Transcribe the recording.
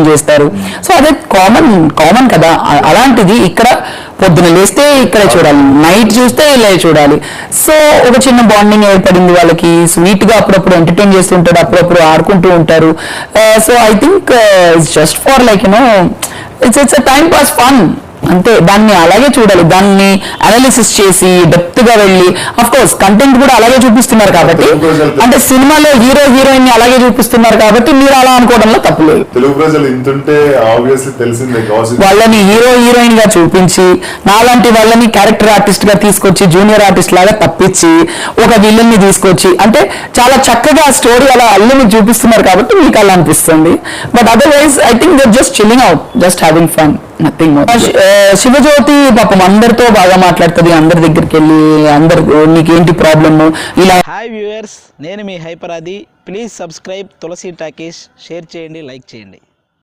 చేస్తారు. సో అదే కామన్ కదా. అలాంటిది ఇక్కడ పొద్దున లేస్తే ఇక్కడే చూడాలి, నైట్ చూస్తే ఇలా చూడాలి. సో ఒక చిన్న బాండింగ్ ఏర్పడింది వాళ్ళకి. స్వీట్ గా అప్పుడప్పుడు ఎంటర్టైన్ చేస్తుంటారు, అప్పుడప్పుడు ఆడుకుంటూ ఉంటారు. So I think it's just for like it's time pass fun అంతే. దాన్ని అలాగే చూడాలి, దాన్ని అనాలిసిస్ చేసి డెప్త్ గా వెళ్ళి, అఫ్ కోర్స్ కంటెంట్ కూడా అలాగే చూపిస్తున్నారు కాబట్టి, అంటే సినిమాలో హీరో హీరోయిన్ ని అలాగే చూపిస్తున్నారు కాబట్టి మీరు అలా అనుకోవడంలో తప్పు లేదు. తెలుగు ప్రజలు ఇంతుంటే ఆబ్వియస్లీ తెలిసిందే, వాళ్ళని హీరో హీరోయిన్ గా చూపించి నాలాంటి వాళ్ళని క్యారెక్టర్ ఆర్టిస్ట్ గా తీసుకొచ్చి జూనియర్ ఆర్టిస్ట్ లాగా తప్పించి ఒక విలన్ ని తీసుకొచ్చి అంటే చాలా చక్కగా స్టోరీ అలా అల్లుని చూపిస్తున్నారు కాబట్టి మీకు అలా అనిపిస్తుంది. But otherwise I think they just chilling out, just having fun, nothing more. Shivajyothi పాపం అందరితో బాగా మాట్లాడుతుంది, అందరి దగ్గరికి వెళ్ళి అందరు నీకేంటి ప్రాబ్లమ్ ఇలా. హాయ్ వ్యూవర్స్, నేను మీ హైపరాది. Please subscribe Tulasi talkies, share చేయండి, లైక్ చేయండి.